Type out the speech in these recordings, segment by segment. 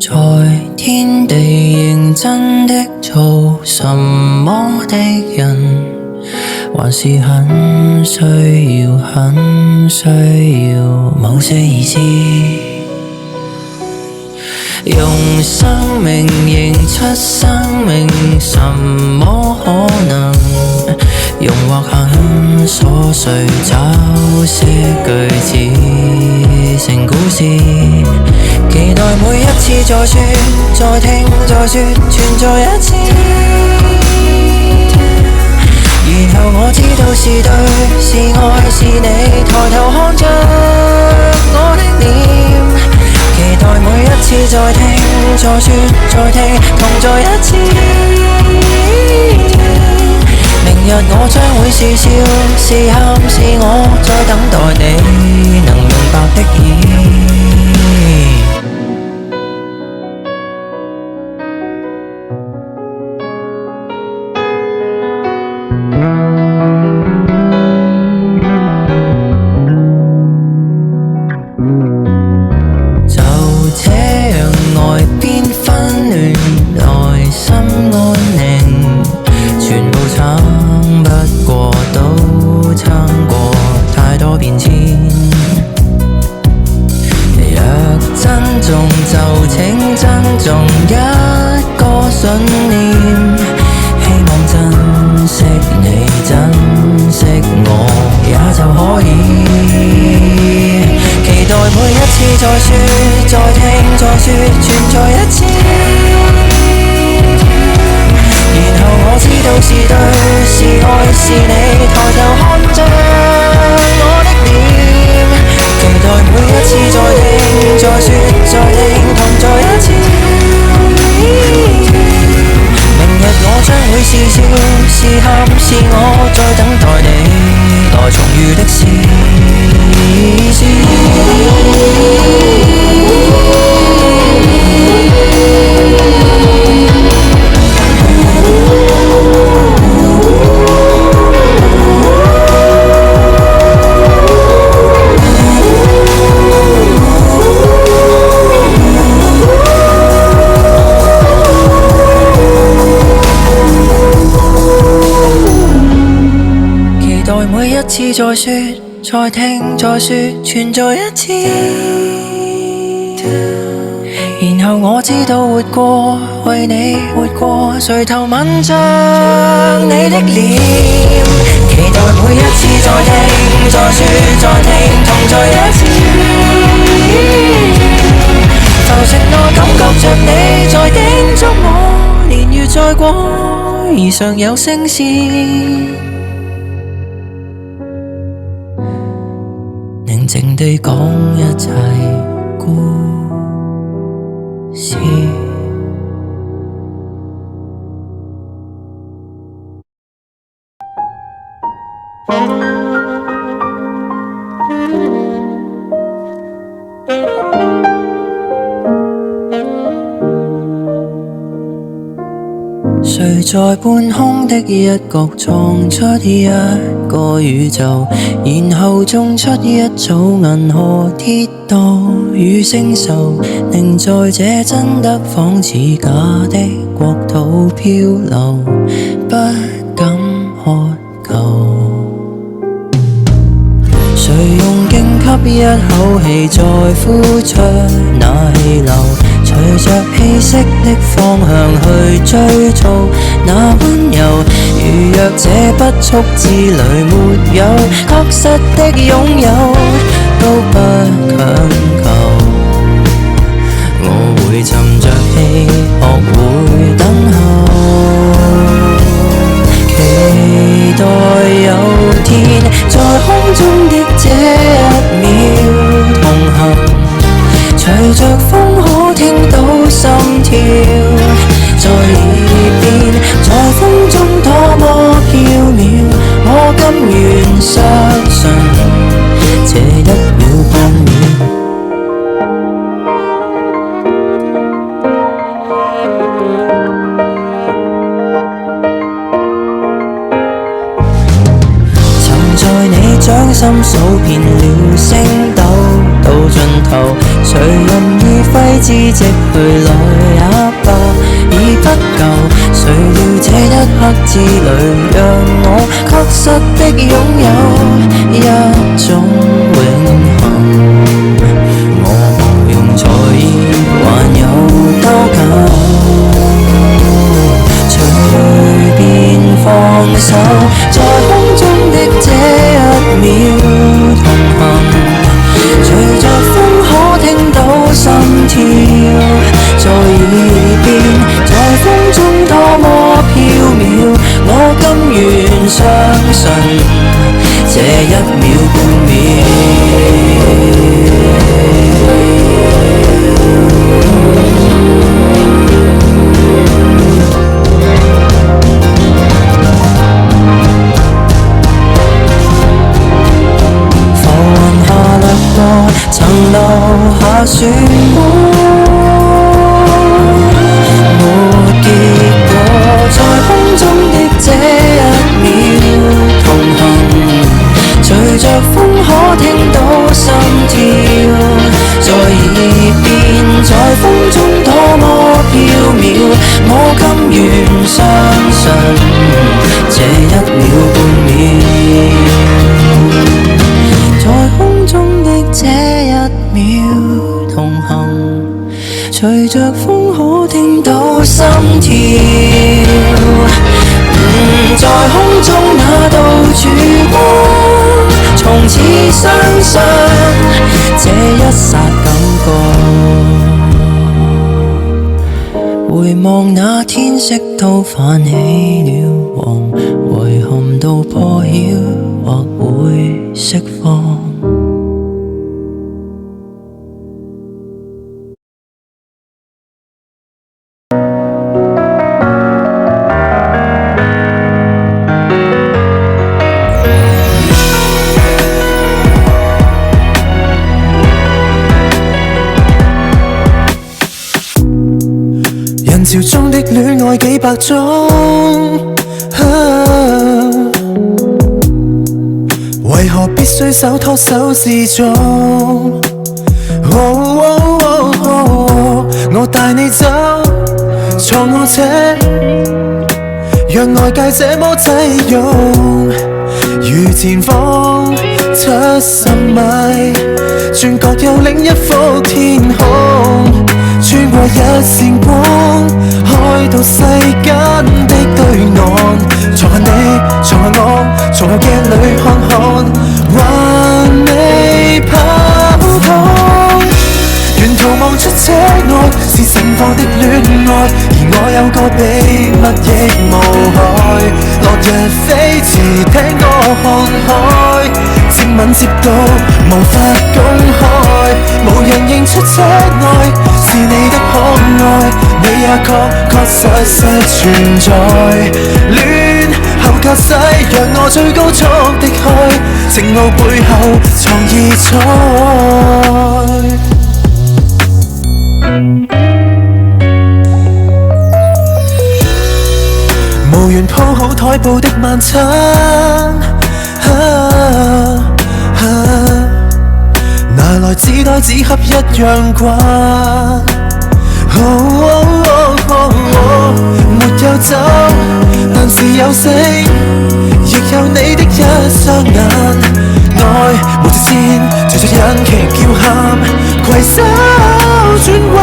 在天地認真的做什麼的人，還是很需要某些意思。用生命認出生命，什麼可能？用或很瑣碎找些句子成故事，期待每一次再說再聽再說存在一次，然後我知道是對是愛是你，抬頭看着我的臉，期待每一次再聽再說再聽同在一次，明日我將會是笑是喊是我在等待你能明白的意。就這樣外邊紛亂，內心安寧，全部撐不過都撐過太多變遷。若珍重就請珍重一個信念，希望珍惜你珍惜我也就可以，期待每一次再說再聽再說存在一次，然後我知道是對是愛是你，抬頭看着我的臉，期待每一次再聽再說再聽同在一次，明日我將會是笑是喊是我在等待你來重遇的事。每一次再說再聽再說存在一次，然後我知道活過為你活過，垂頭吻着你的臉，期待每一次再聽再說再聽同在一次，浮承諾感覺着你在叮囑我，年月再過而常有聲線，寧靜地講一切故事。誰在半空的一角創出一個宇宙，然後種出一組銀河鐵道與星宿，寧在這真的仿似假的國土漂流，不敢渴求。誰用勁吸一口氣再呼出那氣流，隨着氣息的方向去追逐那溫柔，如若這不速之旅沒有確實的擁有，都不強求。我會沉着氣學會等候，期待有天在空中的這一秒同行，隨着風可聽到心跳在耳邊，在風中多麼飄渺，我甘願相信這一秒半秒。曾在你掌心數遍了星斗到盡頭，誰任意揮之即去落刻之旅，讓我確實的擁有一種永恆。我無用在意，還有多久？隨便放手，在空中的這一秒同行。隨着風可聽到心跳在耳邊，在風中多麼飄渺，我甘願相信這一秒半秒。曾留下漩渦，沒結果，在空中的這一秒同行，隨着風可聽到心跳在耳邊，在風中多麼飄渺，我甘願相信這一秒半秒，在空中的這一秒同行，隨着風可聽到心跳，在空中那道曙光，從此相信這一剎感覺。回望那天色都泛起了黃，遺憾到破曉或會釋放。人潮中的戀愛幾百種，為何必須手拖手自重？我帶你走，坐我車，讓外界這麼擠擁，如前方70米，轉角有另一幅天空。穿過一線光，開到世間的對岸。藏下你，藏下我，從後鏡裏看看，還未跑通。沿途望出車外是盛放的戀愛，而我有個秘密亦無害。落日飛馳，聽歌看海，接吻接到無法公開，無人認出車外是你的可愛，你也確實存在。戀後駕駛，讓我最高速的開，情路背後藏異彩。無緣鋪好台布的晚餐，拿來紙袋紙盒一樣慣。沒有酒，但是有聲，亦有你的一雙眼。愛無直線，隨着引擎叫喊，攜手轉彎。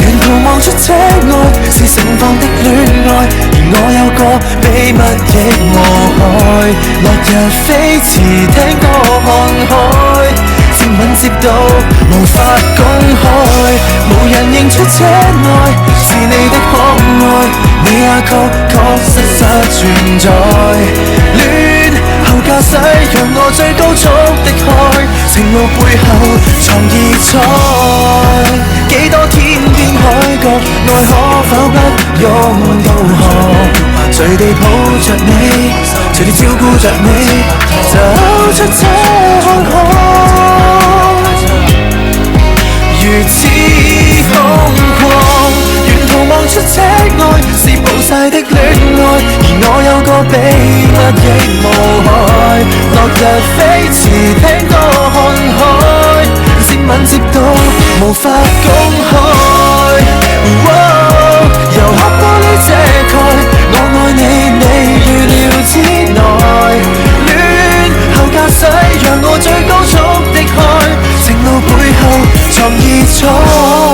沿途望出車外是盛放的戀愛，而我有個秘密亦無害。落日飛馳，聽歌看海，接吻接到無法公開，無人認出車內是你的可愛，你也確實存在。戀後駕駛，讓我最高速的開，情路背後藏異彩。幾多天邊海角，愛可否不用導航？隨地抱着你，隨地照顧着你，走出車看看，如此空曠。沿途望出車外是暴曬的戀愛，而我有個秘密亦無害。落日飛馳，聽歌看海，接吻接到無法公開。由黑玻璃這哦